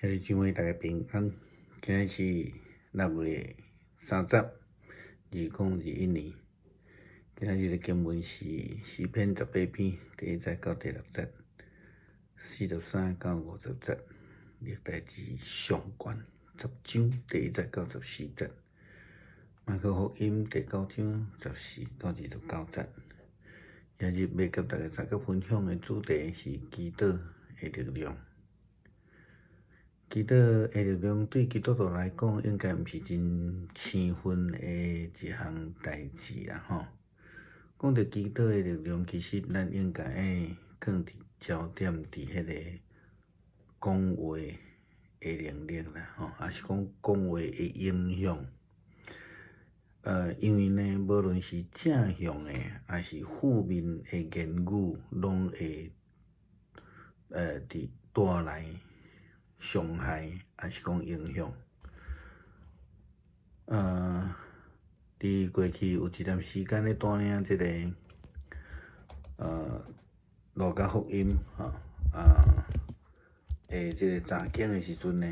兄弟姊妹，大家平安。今日是6月30，2021年。今日的经文是诗篇18篇第1节到第6节，43到50节，历代志上卷10章第1节到14节，马可福音第9章14到29节。今日要甲大家三个分享的主题是祈祷的力量。祈祷的力量对基督徒来讲，应该毋是真生分的一项代志啦吼。讲到祈祷的力量，其实咱应该放焦点伫迄个讲话的能力啦吼，也是讲讲话的影响。因为呢，无论是正向的，还是负面的言语，拢会带来伤害，还是讲影响。伫过去有一段时间咧带领即个路加福音即个查经的时阵呢，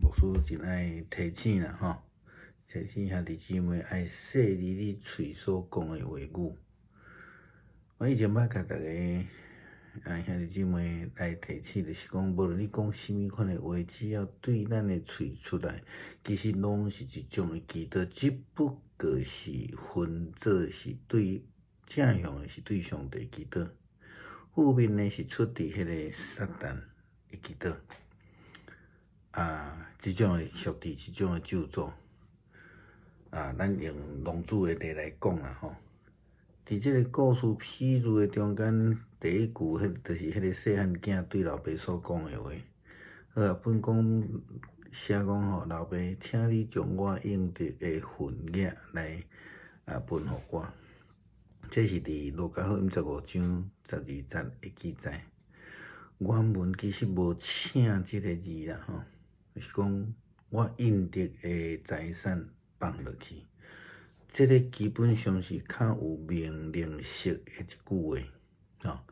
牧师真爱提醒啦吼，提醒兄弟姊妹爱细腻你嘴所讲的话语。我以前捌甲大家兄弟姊妹来提醒，就是讲，无论你讲什么款的话，只要对咱的嘴出来，其实拢是一种的祈祷，只不过是分做是对正向的是对上帝祈祷，负面呢是出伫迄个撒旦的祈祷。即种的属地，即种的咒诅，咱用浪子的例来讲啦吼。伫即个故事譬喻的中间，第一句就是迄个细汉囝对老爸所讲的话。本讲写讲吼，老爸，请你将我应得的份额来分互我。这是伫路加福音15章12节的记载。原文其实无请即个字啦吼，就是讲我应得的财产放落去。这个基本上是较有命令式的一句话，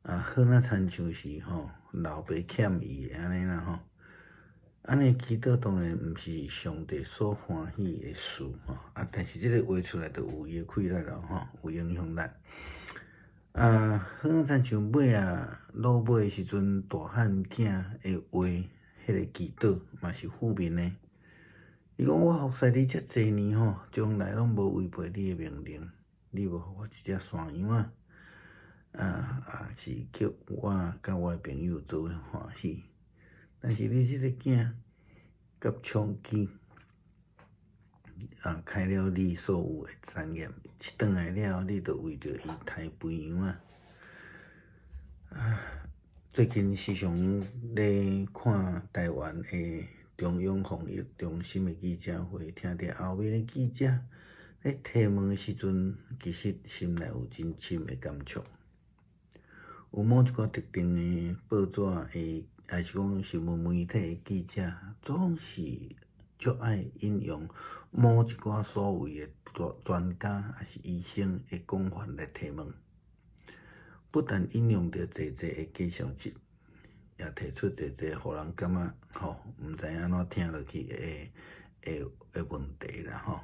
好那亲像是老爸欠伊的安尼啦吼。安尼祈祷当然毋是上帝所欢喜的事但是这个话出来就有伊的气力咯有影响力。好那亲像尾老尾的时阵，大汉囝的话，迄个祈祷嘛是负面的。伊讲我服侍你遮济年从来拢无违背你的命令，你要互我一只山羊是叫我甲我的朋友做伙欢喜。但是你即个囝甲娼妓开了你所有的产业，一转来了，你就为着伊杀肥羊最近时常咧看台湾的中央防疫中心的记者会，听到后面的记者咧提问的时阵，其实心内有真深的感触。有某一个特定的报纸的，还是讲新闻媒体的记者，总是足爱引用某一寡所谓的专家还是医生的讲法来提问，不但引用着济的介绍集，也提出济互人感觉毋知安怎听落去的问题啦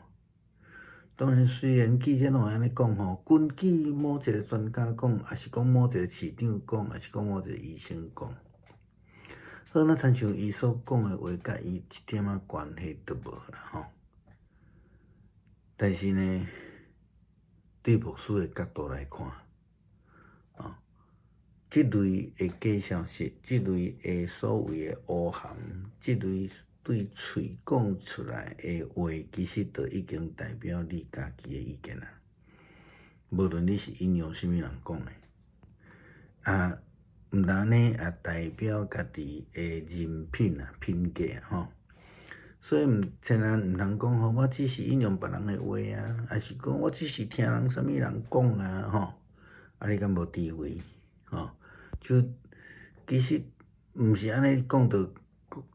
当然，虽然记者拢会安尼讲根据某一个专家讲，还是讲某一个市长讲，还是讲某一个医生讲，好那亲像伊所讲的话，甲伊一点关系都无啦但是呢，对牧师的角度来看，即类的假消息，即类的所谓的乌含，即类对嘴讲出来的话，其实就已经代表你家己的意见啦。无论你是引用什么人讲的，毋但呢也代表家己的人品品格所以千万毋通讲我只是引用别人的话还是讲我只是听人什么人讲你敢无智慧就其实毋是安尼讲，就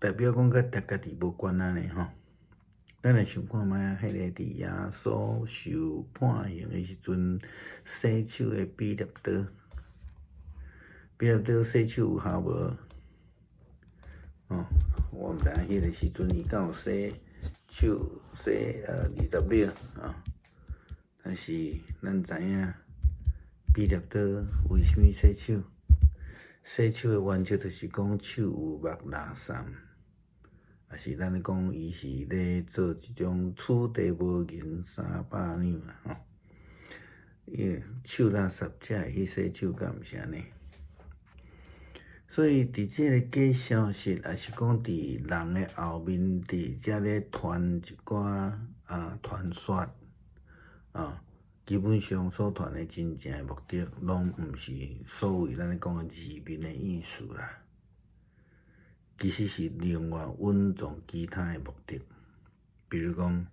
代表讲甲家己无关尼咱来想看觅迄个伫耶稣受判刑的时阵，洗手的彼得多洗手有效无？我毋知影迄个时阵伊敢有洗手洗20秒但是咱知影毕业倒为虾米洗手？洗手的原则就是讲手有目垃圾，也是咱咧讲伊是咧做一种此地无银三百两手垃圾才会去洗手，敢毋是安尼？所以伫即个假消息，也是讲伫人的后面伫遮咧传一寡传说基本上所传的真正的目的，拢毋是所谓咱咧讲的字面的意思啦。其实是另外蕴藏其他的目的，比如讲，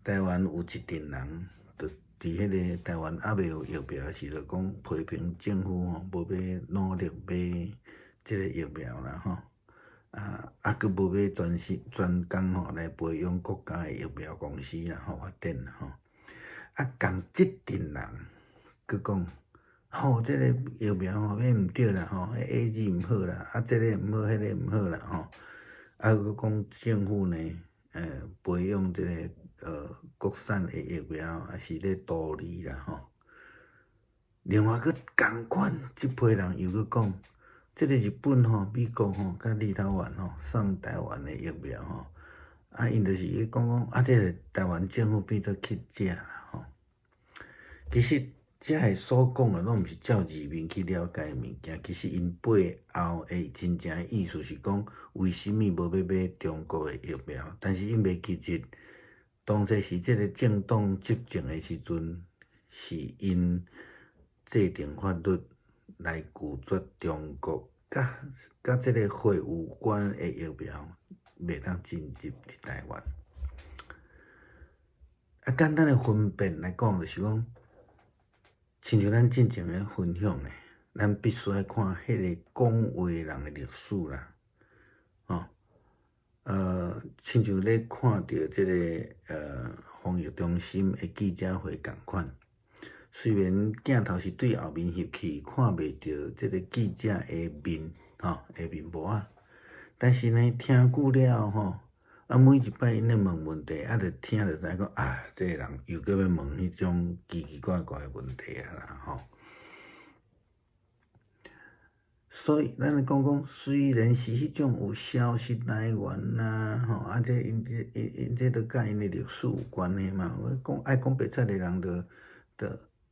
台湾有一群人，伫迄个台湾还未有疫苗时，就讲批评政府无要努力买即个疫苗啦佫无要专工来培养国家的疫苗公司啦发展啦共即群人佫讲即个疫苗迄毋对啦迄 A G 毋好啦即个毋好，迄个毋好啦佫讲政府呢培养即个国产的疫苗也是咧图利啦另外佫共款即批人又佫讲。即个日本美国甲立陶宛送台湾的疫苗因就是伊讲即个台湾政府变做去食啦其实遮个所讲的拢毋是照字面去了解物件，其实因背后的真正的意思是讲，为虾米无要买中国的疫苗？但是因袂记得，当初是即个政党执政的时阵，是因制定法律。来拒绝中国甲即个会有关的疫苗，袂当进入台湾。简单的分辨来讲，就是讲，亲像咱进前咧分享的，咱必须要看迄个讲话人的历史啦，亲像咧看到即个防疫中心的记者会共款。虽然镜头是对后面翕去，看袂到即个记者的面，的面膜但是呢，听久了每一摆因咧问问题，就听着知影讲这个人又搁要问迄种奇奇怪怪的问题啦所以咱咧讲，虽然是迄种有消息来源啦，这因这都甲因的历史有关系嘛。我讲爱讲白菜的人，就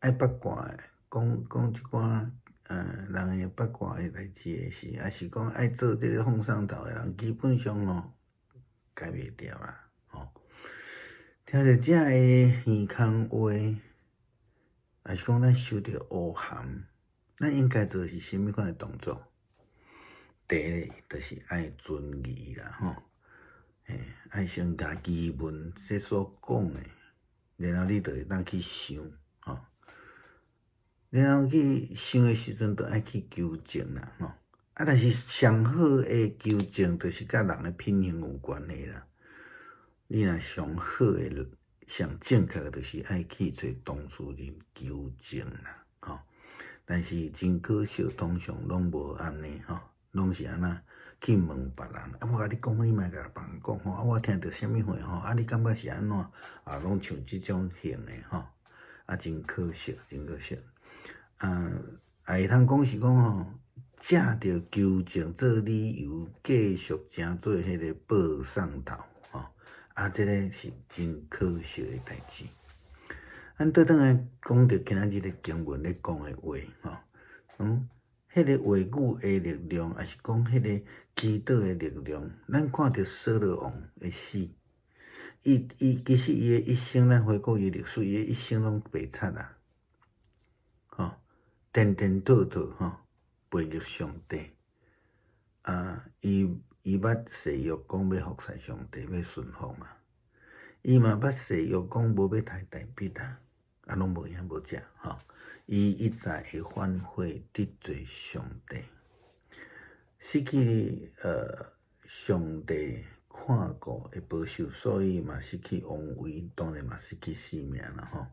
爱八卦的，讲一寡人的八卦的代志的事，也是讲爱做这个放上头的人，基本上改袂掉啦。听着遮个耳空话，也是讲咱受到污寒，咱应该做是虾米款的动作？第一个就是爱尊义啦，爱先家己问这所讲的，然后你就会当去想。然后去想的时阵，就爱去纠正啦，但是上好的纠正，就是甲人的品行有关系啦。你若上好的、上正确的，就是爱去找当事人纠正啦，但是真可惜，通常拢无安尼拢是安那去问别人。我甲你讲，你莫甲别人讲我听到啥物话你感觉是安怎拢像即种型的真可惜，真可惜。会通讲是讲借着纠正做理由，继续诚做迄个报送头这个是真可惜的代志。咱倒转来讲着今仔日的经文咧讲的话迄个话语的力量，也是讲迄个祈祷的力量。咱看着扫罗王的死，伊其实伊的一生，咱回顾伊历史，伊的一生拢白惨啦。颠颠倒倒背逆上帝伊捌誓约讲要服侍上帝，要顺服嘛。伊嘛捌誓约讲无要杀大笔拢无影无食伊一再会反悔得罪上帝，失去上帝看顾的保守，所以嘛失去王位，当然嘛失去性命啦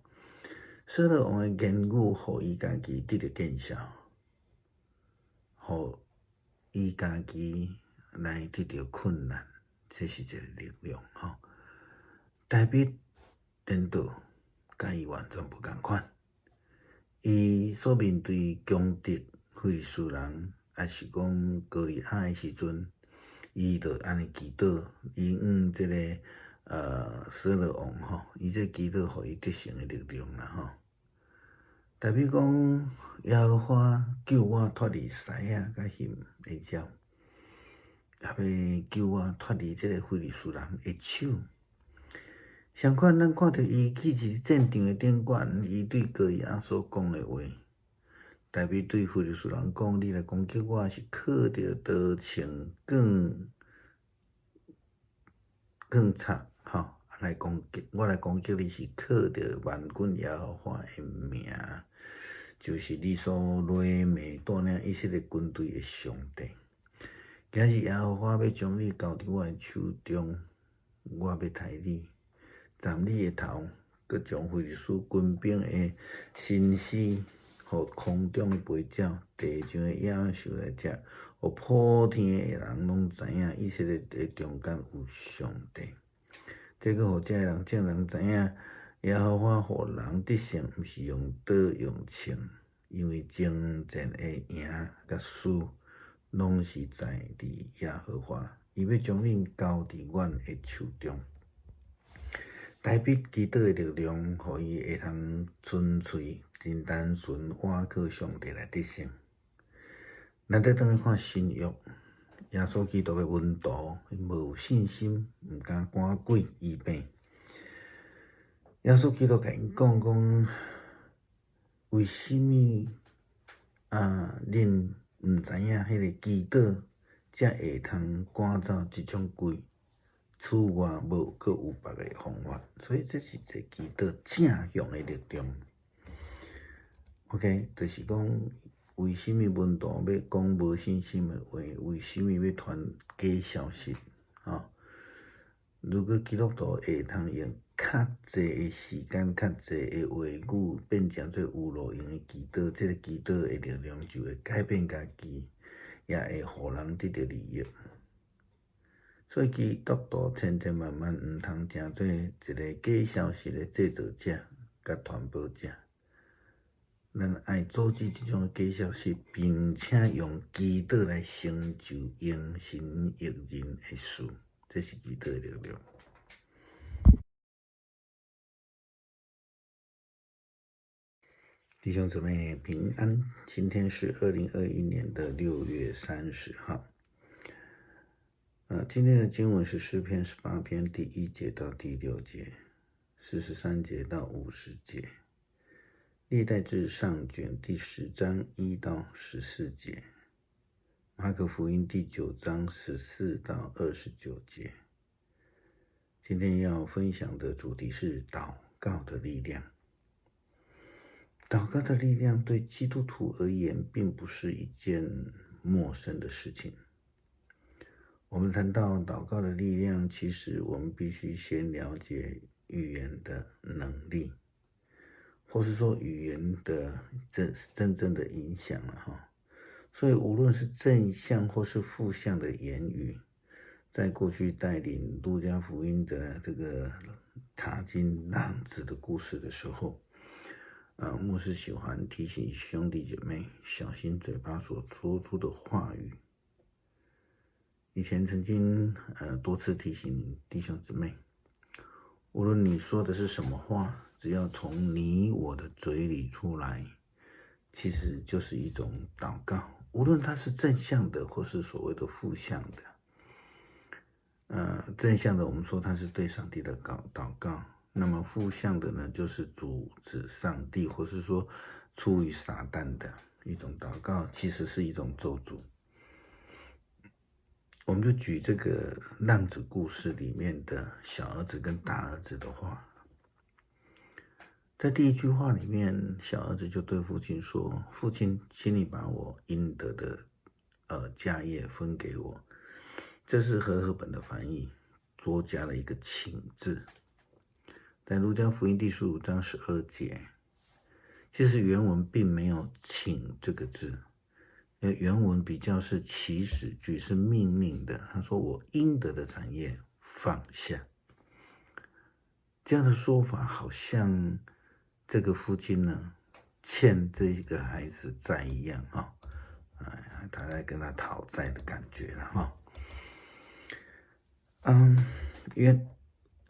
扫罗王的言语，互伊家己得到见效，互伊家己来得到困难，这是一个力量吼。大卫颠倒，甲伊完全不共款。伊所面对强敌非利士人，还是讲歌利亚的时阵，伊就安尼祈祷，因即个扫罗王吼，伊这祈祷互伊得胜的力量啦吼。大卫讲，耶和华救我脱离狮仔甲熊的爪，也要救我脱离即个非利士人的手。相款，咱看到伊去伫战场的顶管，伊对歌利亚所讲的话，大卫对非利士人讲：你来攻击我，是靠着刀枪更插吼，来攻击我来攻击你是靠着万军耶和华的名。就是你所雷美带领以色列军队的上帝，今日耶和华要将你交伫我的手中，我要杀你，斩你的头，佮将非利士军兵的身尸，互空中的飞鸟、地上的野兽来食，互普天的人拢知影以色列的中间有上帝。这个互这人正人知影。耶和华互人得胜，毋是用刀用枪，因为征战的赢甲输，拢是在伫耶和华。伊要将恁交伫阮的手中。大卫祈祷的力量，互伊会通纯粹、真单纯，倚靠上帝来得胜。咱再转去看新约，耶稣基督的门徒无有信心，毋敢赶鬼医病。耶稣基督甲因讲，为什么恁毋知影迄个祈祷才会通赶走即种鬼？此外无阁有别个方法，所以这是一个祈祷正向的力量。OK， 就是讲，为什么门徒要讲无信心的话？为什么要传假消息？如果基督徒会通用较济的时间、较济的话语，变成做有路用的祈祷，这个祈祷的力量就会改变家己，也会互人得到利益。所以基督徒千千万万毋通成做一个假消息的制造者甲传播者。咱爱阻止这种假消息，并且用祈祷来成就应神益人的事，这是祈祷的力量。弟兄姊妹平安，今天是2021年的6月30号。今天的经文是诗篇18篇第1节到第6节，43节到50节。历代志上卷第10章1到14节，马可福音第9章14到29节。今天要分享的主题是祷告的力量。祷告的力量对基督徒而言，并不是一件陌生的事情。我们谈到祷告的力量，其实我们必须先了解语言的能力，或是说语言的真正的影响了哈。所以无论是正向或是负向的言语，在过去带领路加福音的这个查经浪子的故事的时候，牧师喜欢提醒兄弟姐妹小心嘴巴所说出的话语。以前曾经多次提醒弟兄姊妹，无论你说的是什么话，只要从你我的嘴里出来，其实就是一种祷告，无论它是正向的或是所谓的负向的。正向的我们说它是对上帝的祷告，那么负向的呢，就是阻止上帝或是说出于撒旦的一种祷告，其实是一种咒诅。我们就举这个浪子故事里面的小儿子跟大儿子的话，在第一句话里面，小儿子就对父亲说：“父亲，请你把我应得的家业分给我。”这是和合本的翻译，多加了一个请字。在路加福音第15章12节，其实原文并没有请这个字，原文比较是祈使句，是命令的。他说：“我应得的产业放下。”这样的说法好像这个父亲呢欠这个孩子债一样哈，他在跟他讨债的感觉了哈。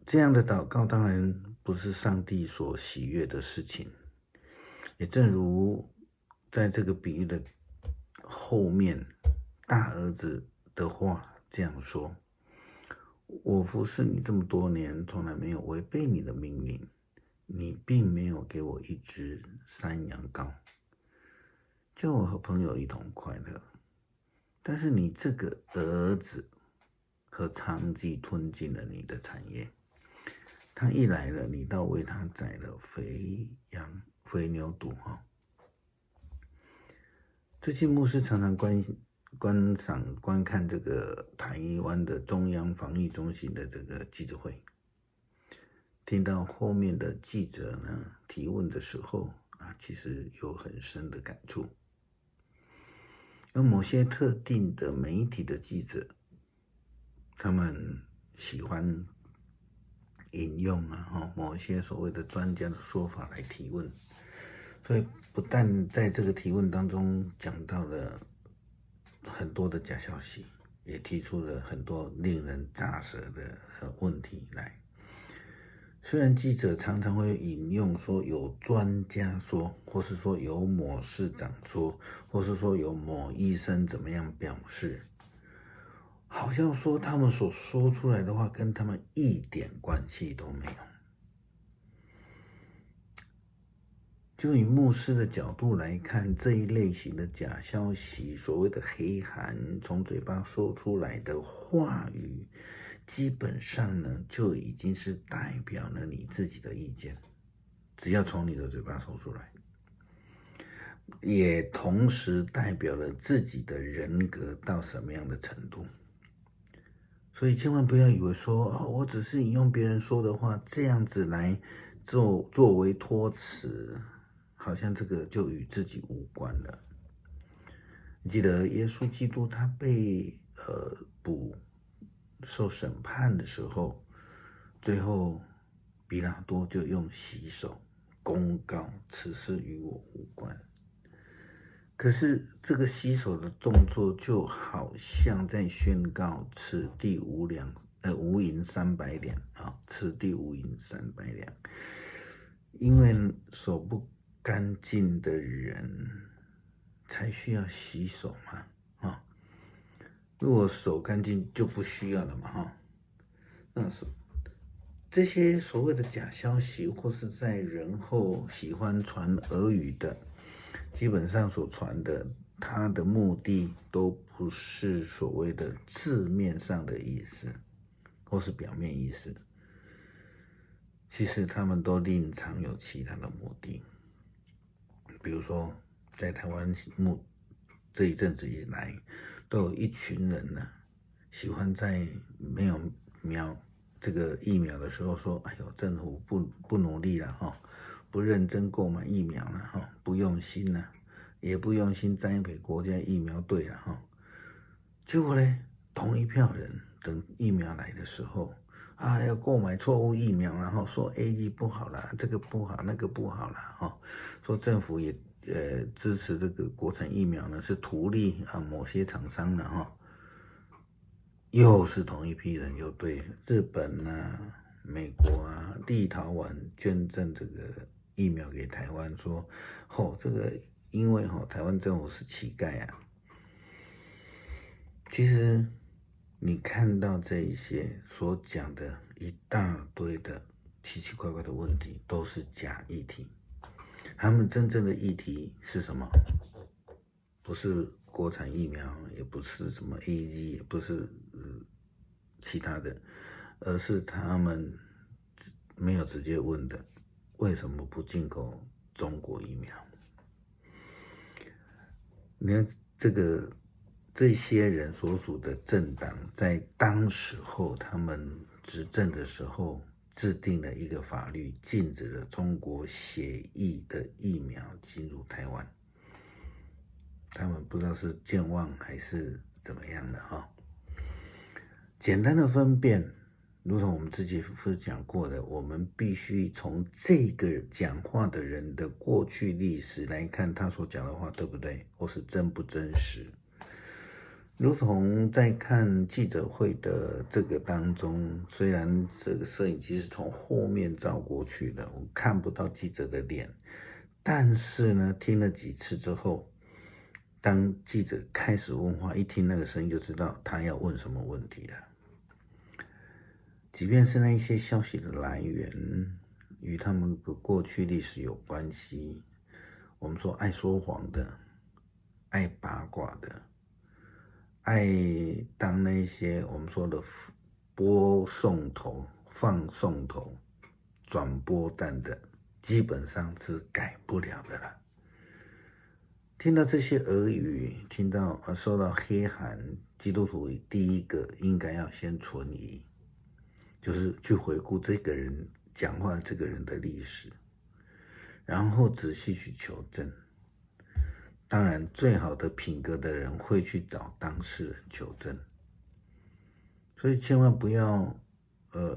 这样的祷告当然不是上帝所喜悦的事情，也正如在这个比喻的后面，大儿子的话这样说：“我服侍你这么多年，从来没有违背你的命令，你并没有给我一只山羊羔，叫我和朋友一同快乐。但是你这个儿子和娼妓吞进了你的产业，他一来了，你倒为他宰了肥羊、肥牛犊哈。”最近牧师常常观看这个台湾的中央防疫中心的这个记者会，听到后面的记者呢提问的时候其实有很深的感触。有某些特定的媒体的记者，他们喜欢引用某些所谓的专家的说法来提问，所以不但在这个提问当中讲到了很多的假消息，也提出了很多令人咋舌的问题来。虽然记者常常会引用说有专家说，或是说有某市长说，或是说有某医生怎么样表示，好像说他们所说出来的话跟他们一点关系都没有。就以牧师的角度来看，这一类型的假消息，所谓的黑函，从嘴巴说出来的话语，基本上呢就已经是代表了你自己的意见，只要从你的嘴巴说出来，也同时代表了自己的人格到什么样的程度。所以千万不要以为说我只是引用别人说的话，这样子来作为托词，好像这个就与自己无关了。你记得耶稣基督他被捕受审判的时候，最后比拉多就用洗手公告此事与我无关。可是这个洗手的动作就好像在宣告此地无银300两此地无银300两，因为手不干净的人才需要洗手嘛如果手干净就不需要了嘛那是这些所谓的假消息，或是在人后喜欢传俄语的，基本上所传的，它的目的都不是所谓的字面上的意思，或是表面意思。其实他们都另藏有其他的目的。比如说，在台湾这一阵子以来，都有一群人呢，喜欢在没有这个疫苗的时候说：“哎呦，政府不努力了不认真购买疫苗了不用心了，也不用心栽培国家疫苗队了结果呢，同一票人等疫苗来的时候要购买错误疫苗，然后说 AZ 不好啦，这个不好，那个不好啦说政府也支持这个国产疫苗呢是图利某些厂商了又是同一批人，又对日本美国立陶宛捐赠这个疫苗给台湾，说这个因为台湾政府是乞丐其实你看到这一些所讲的一大堆的奇奇怪怪的问题，都是假议题。他们真正的议题是什么？不是国产疫苗，也不是什么 AZ， 也不是其他的，而是他们没有直接问的，为什么不进口中国疫苗？你看这些人所属的政党，在当时候他们执政的时候，制定了一个法律，禁止了中国血疫的疫苗进入台湾。他们不知道是健忘还是怎么样的哈。简单的分辨，如同我们之前是讲过的，我们必须从这个讲话的人的过去历史来看他所讲的话对不对，或是真不真实。如同在看记者会的这个当中，虽然这个摄影机是从后面照过去的，我看不到记者的脸，但是呢，听了几次之后，当记者开始问话，一听那个声音就知道他要问什么问题了。即便是那一些消息的来源与他们的过去历史有关系，我们说爱说谎的、爱八卦的、爱当那些我们说的播送头、放送头、转播站的，基本上是改不了的了。听到这些耳语，听到受到黑函，基督徒第一个应该要先存疑，就是去回顾这个人讲话这个人的历史，然后仔细去求证。当然，最好的品格的人会去找当事人求证，所以千万不要，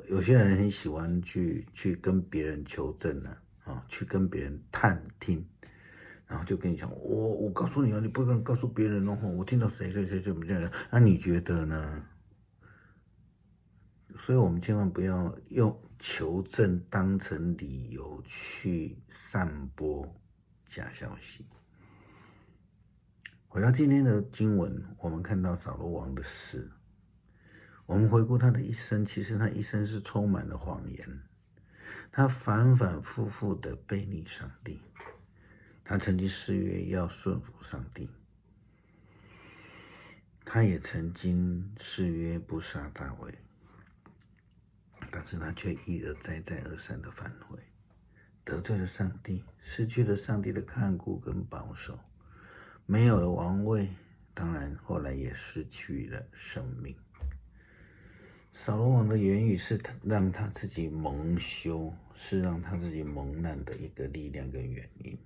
有些人很喜欢去跟别人求证去跟别人探听。然后就跟你讲，我告诉你啊，你不能告诉别人哦。我听到谁怎么这样，那你觉得呢？所以我们千万不要用求证当成理由去散播假消息。回到今天的经文，我们看到扫罗王的事，我们回顾他的一生，其实他一生是充满了谎言，他反反复复的背逆上帝。他曾经誓约要顺服上帝，他也曾经誓约不杀大卫，但是他却一而再再而三的反悔，得罪了上帝，失去了上帝的看顾跟保守，没有了王位，当然后来也失去了生命。扫罗王的言语是让他自己蒙羞，是让他自己蒙难的一个力量跟原因。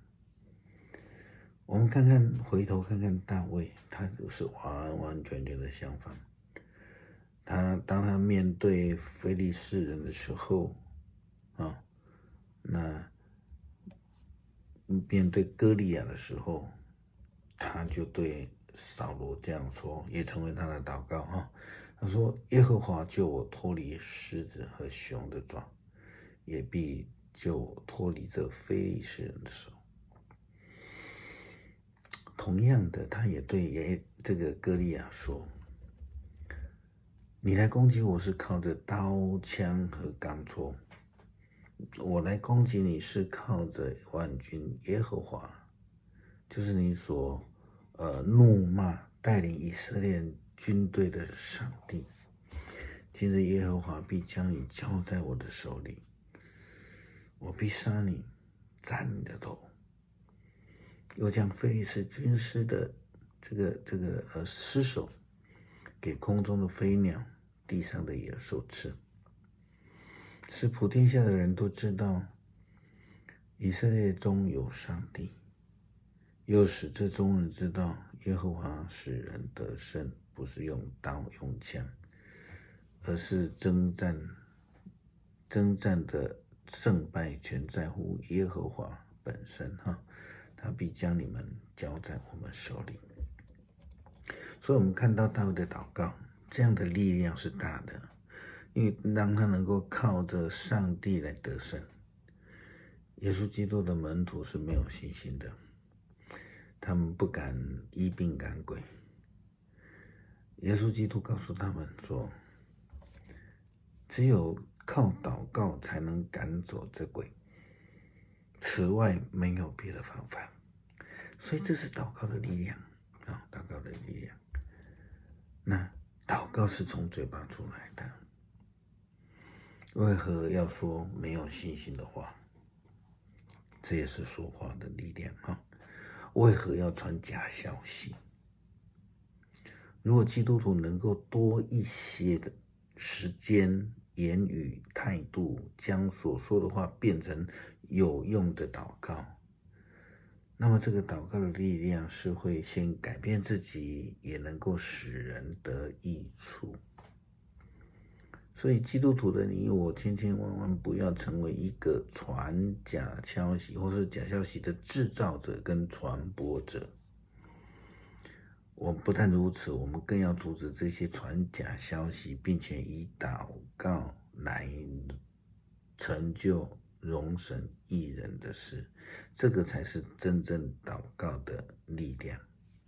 我们回头看看大卫，他就是完完全全的相反。当他面对非利士人的时候，那面对歌利亚的时候，他就对扫罗这样说，也成为他的祷告他说：“耶和华救我脱离狮子和熊的爪，也必救我脱离这非利士人的手。”同样的，他也对这个歌利亚说：“你来攻击我是靠着刀枪和钢戳，我来攻击你是靠着万军耶和华，就是你所怒骂带领以色列军队的上帝。今日耶和华必将你交在我的手里，我必杀你，斩你的头。”又将非利士军师的这个尸首给空中的飞鸟、地上的野兽吃，使普天下的人都知道以色列中有上帝，又使这众人知道耶和华使人得胜，不是用刀用枪，而是征战的胜败全在乎耶和华本身他必将你们交在我们手里。所以我们看到大卫的祷告，这样的力量是大的，因为让他能够靠着上帝来得胜。耶稣基督的门徒是没有信心的，他们不敢医病赶鬼。耶稣基督告诉他们说，只有靠祷告才能赶走这鬼，此外没有别的方法。所以这是祷告的力量祷告的力量。那祷告是从嘴巴出来的，为何要说没有信心的话？这也是说话的力量为何要传假消息？如果基督徒能够多一些的时间、言语、态度，将所说的话变成有用的祷告，那么这个祷告的力量是会先改变自己，也能够使人得益处。所以基督徒的你我千千万万不要成为一个传假消息或是假消息的制造者跟传播者。我们不但如此，我们更要阻止这些传假消息，并且以祷告来成就荣神益人的事，这个才是真正祷告的力量。